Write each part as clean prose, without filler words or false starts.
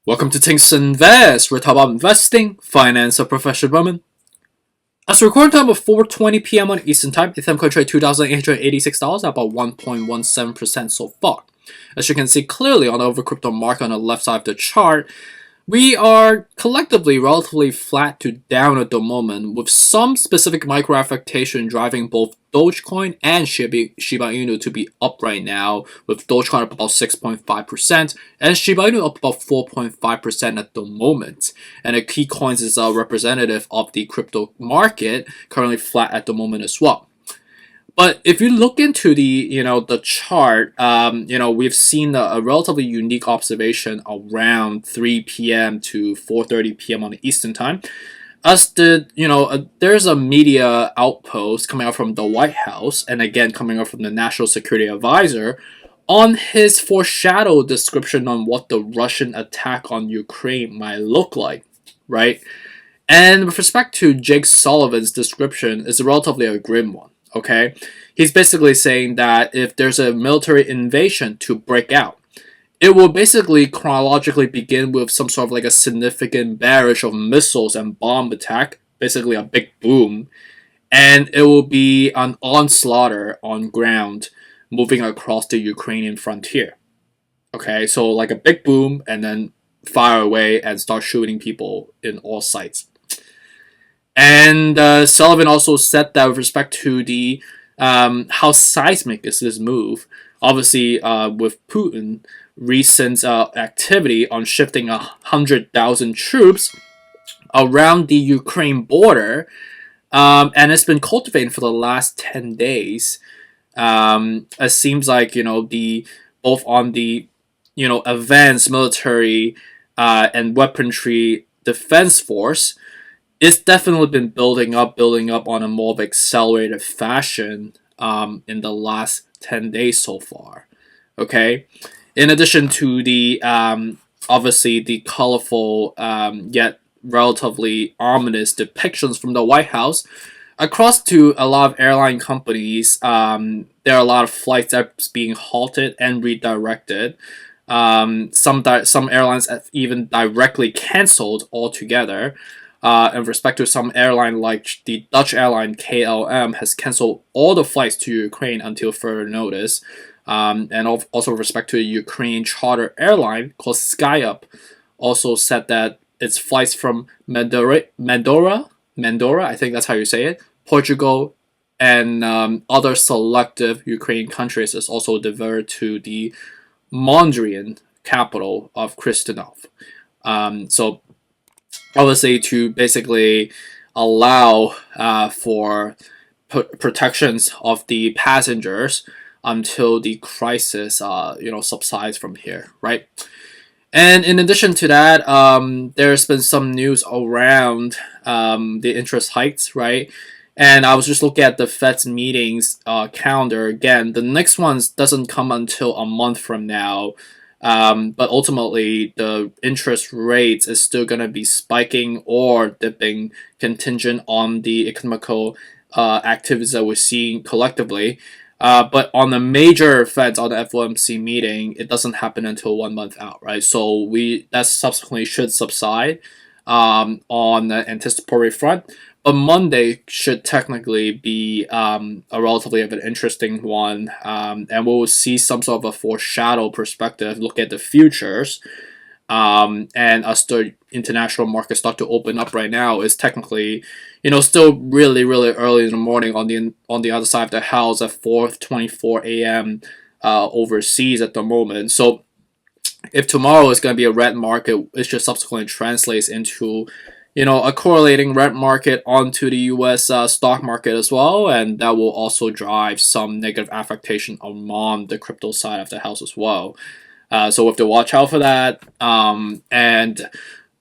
Welcome to Things to Invest. We're talking about investing, finance, and professional women. As the recording time of 4:20 p.m. on Eastern Time, Ethereum could trade $2,886 at about 1.17% so far. As you can see clearly on the over crypto market on the left side of the chart, we are collectively relatively flat to down at the moment, with some specific micro affectation driving both Dogecoin and Shiba Inu to be up right now, with Dogecoin up about 6.5% and Shiba Inu up about 4.5% at the moment. And the key coins is a representative of the crypto market, currently flat at the moment as well. But if you look into the chart, we've seen a relatively unique observation around 3 p.m. to 4:30 p.m. on the Eastern Time. There's a media outpost coming out from the White House, and again coming out from the National Security Advisor, on his foreshadowed description on what the Russian attack on Ukraine might look like, right? And with respect to Jake Sullivan's description, it's relatively a grim one. Okay, he's basically saying that if there's a military invasion to break out, it will basically chronologically begin with some sort of like a significant barrage of missiles and bomb attack, basically a big boom, and it will be an onslaught on ground moving across the Ukrainian frontier. Okay, so like a big boom and then fire away and start shooting people in all sides. And Sullivan also said that with respect to the how seismic is this move, obviously with Putin recent activity on shifting 100,000 troops around the Ukraine border, and it's been cultivating for the last 10 days. It seems like both on the advanced military and weaponry defense force, it's definitely been building up on a more of accelerated fashion in the last 10 days so far. Okay, in addition to the obviously the colorful yet relatively ominous depictions from the White House, across to a lot of airline companies, there are a lot of flights that's being halted and redirected. Some airlines have even directly canceled altogether. In respect to some airline like the Dutch airline KLM has cancelled all the flights to Ukraine until further notice. And also with respect to a Ukraine charter airline called SkyUp, also said that its flights from Mandora, I think that's how you say it, Portugal, and other selective Ukrainian countries is also diverted to the Mondrian capital of Chisinau. So obviously to basically allow for protections of the passengers until the crisis subsides from here, right? And in addition to that, there's been some news around the interest hikes, right? And I was just looking at the Fed's meetings calendar again. The next one doesn't come until a month from now. But ultimately, the interest rates is still going to be spiking or dipping, contingent on the economical activities that we're seeing collectively. But on the major Feds, on the FOMC meeting, it doesn't happen until 1 month out, right? So that subsequently should subside on the anticipatory front. But Monday should technically be a relatively of an interesting one, and we'll see some sort of a foreshadow perspective, look at the futures, and as the international markets start to open up right now, is technically, still really, really early in the morning on the other side of the house at 4:24 a.m. Overseas at the moment. So if tomorrow is going to be a red market, it just subsequently translates into a correlating red market onto the U.S. Stock market as well, and that will also drive some negative affectation on the crypto side of the house as well. So we have to watch out for that. And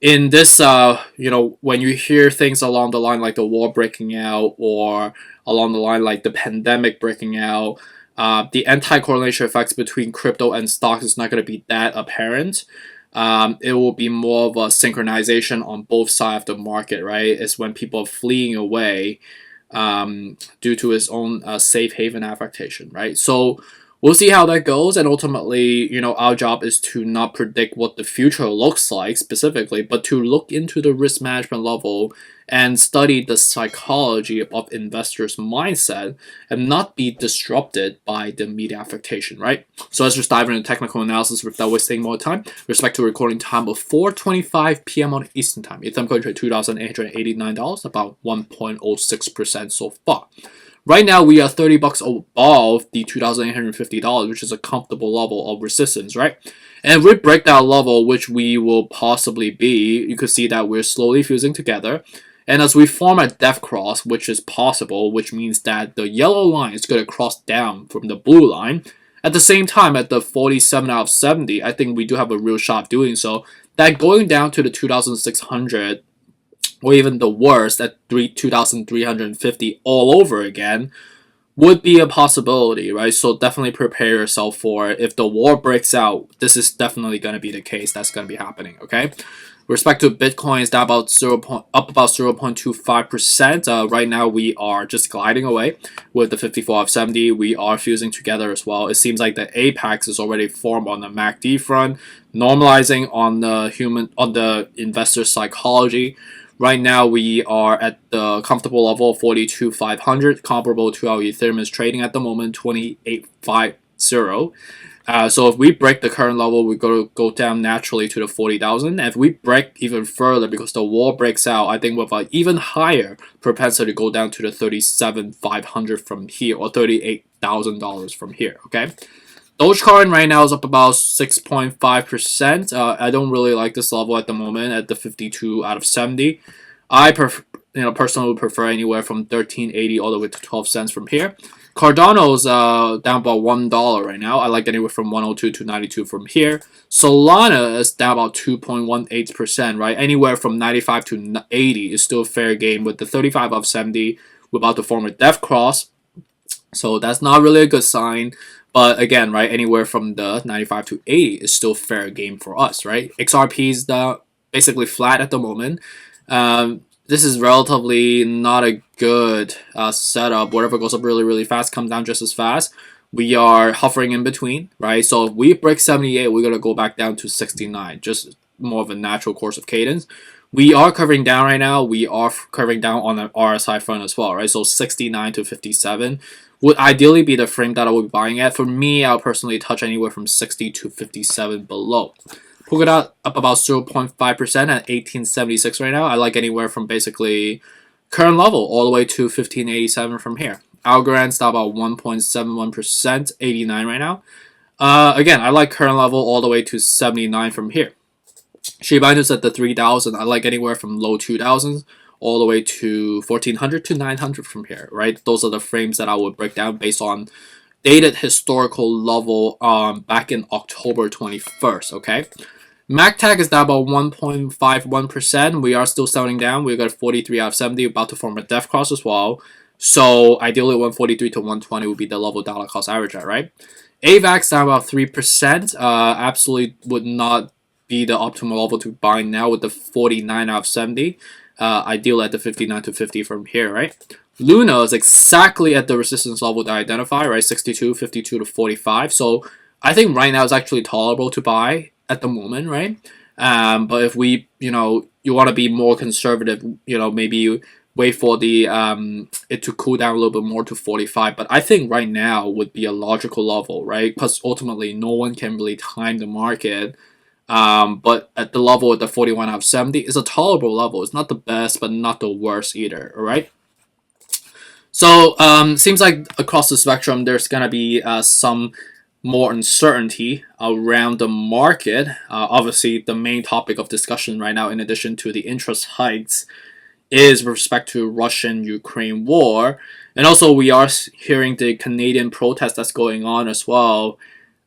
in this, when you hear things along the line like the war breaking out, or along the line like the pandemic breaking out, the anti-correlation effects between crypto and stocks is not going to be that apparent. It will be more of a synchronization on both sides of the market, right? It's when people are fleeing away due to its own safe haven affectation, right? So we'll see how that goes. And ultimately, our job is to not predict what the future looks like specifically, but to look into the risk management level and study the psychology of investors' mindset and not be disrupted by the media affectation, right? So let's just dive into technical analysis without wasting more time. With respect to recording time of 4:25 p.m. on Eastern time, Ethereum coin trade $2,889, about 1.06% so far. Right now, we are $30 above the $2,850, which is a comfortable level of resistance, right? And if we break that level, which we will possibly be, you could see that we're slowly fusing together. And as we form a depth cross, which is possible, which means that the yellow line is going to cross down from the blue line. At the same time, at the 47 out of 70, I think we do have a real shot of doing so. That going down to the 2,600, or even the worst at 2,350 all over again, would be a possibility, right? So definitely prepare yourself for it. If the war breaks out, this is definitely going to be the case. That's going to be happening, okay? With respect to Bitcoin, it's down about up about 0.25%. Right now, we are just gliding away with the 54 of 70. We are fusing together as well. It seems like the apex is already formed on the MACD front, normalizing on the investor psychology. Right now, we are at the comfortable level of 42,500, comparable to our Ethereum is trading at the moment, 2850. So if we break the current level, we're going to go down naturally to the 40,000. If we break even further because the war breaks out, I think with an even higher propensity to go down to the 37,500 from here, or $38,000 from here, okay? Dogecoin right now is up about 6.5%. I don't really like this level at the moment at the 52 out of 70. I personally would prefer anywhere from 13.80 all the way to 12 cents from here. Cardano's down about $1 right now. I like anywhere from 102 to 92 from here. Solana is down about 2.18%, right? Anywhere from 95 to 80 is still fair game with the 35 of 70. We're about to form a depth cross. So that's not really a good sign. But again, right, anywhere from the 95 to 80 is still fair game for us, right? XRP is basically flat at the moment. This is relatively not a good setup. Whatever goes up really, really fast comes down just as fast. We are hovering in between, right? So if we break 78, we're going to go back down to 69. Just more of a natural course of cadence. We are curving down right now. We are curving down on the RSI front as well, right? So 69 to 57 would ideally be the frame that I would be buying at. For me, I'll personally touch anywhere from 60 to 57 below. Polkadot up about 0.5% at 1876 right now. I like anywhere from basically current level all the way to 1587 from here. Algorand down about 1.71%, 89 right now. Again, I like current level all the way to 79 from here. Shiba Inu's at the 3,000. I like anywhere from low 2,000s all the way to 1,400 to 900 from here, right? Those are the frames that I would break down based on dated historical level back in October 21st, okay? MACTAG is down about 1.51%. We are still selling down. We got 43 out of 70, about to form a depth cross as well. So ideally 143 to 120 would be the level dollar cost average at, right? AVAX down about 3%. Absolutely would not be the optimal level to buy now with the 49 out of 70. Ideal at the 59 to 50 from here, right? Luna is exactly at the resistance level that I identify, right? 62, 52 to 45. So I think right now it's actually tolerable to buy at the moment, right? But if we, you want to be more conservative, maybe wait for the it to cool down a little bit more to 45. But I think right now would be a logical level, right? Because ultimately no one can really time the market. But at the level at the 41 out of 70 is a tolerable level. It's not the best, but not the worst either, all right? So seems like across the spectrum, there's going to be some more uncertainty around the market. Obviously, the main topic of discussion right now, in addition to the interest hikes, is with respect to Russian-Ukraine war. And also, we are hearing the Canadian protest that's going on as well.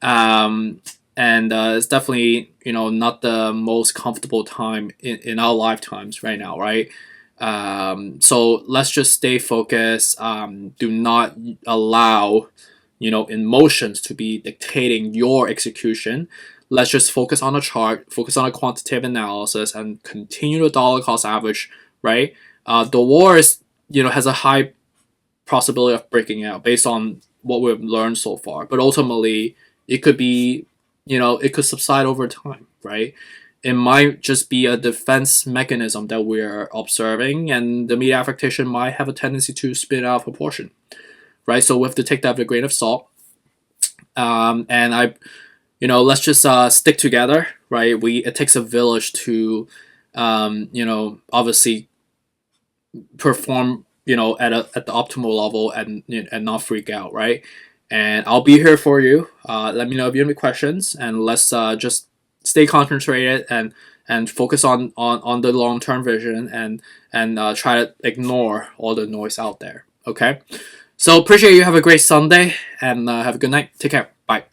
And it's definitely, not the most comfortable time in our lifetimes right now, right? So let's just stay focused. Do not allow emotions to be dictating your execution. Let's just focus on the chart, focus on a quantitative analysis, and continue the dollar cost average, right? The war is, has a high possibility of breaking out based on what we've learned so far. But ultimately, it could be, it could subside over time, right? It might just be a defense mechanism that we're observing, and the media affectation might have a tendency to spin out of proportion, right? So we have to take that with a grain of salt. And let's just stick together, right? It takes a village to, obviously perform, at the optimal level and not freak out, right? And I'll be here for you. Let me know if you have any questions, and let's just stay concentrated and focus on the long term vision, and try to ignore all the noise out there. Okay, so appreciate you. Have a great Sunday, and have a good night. Take care. Bye.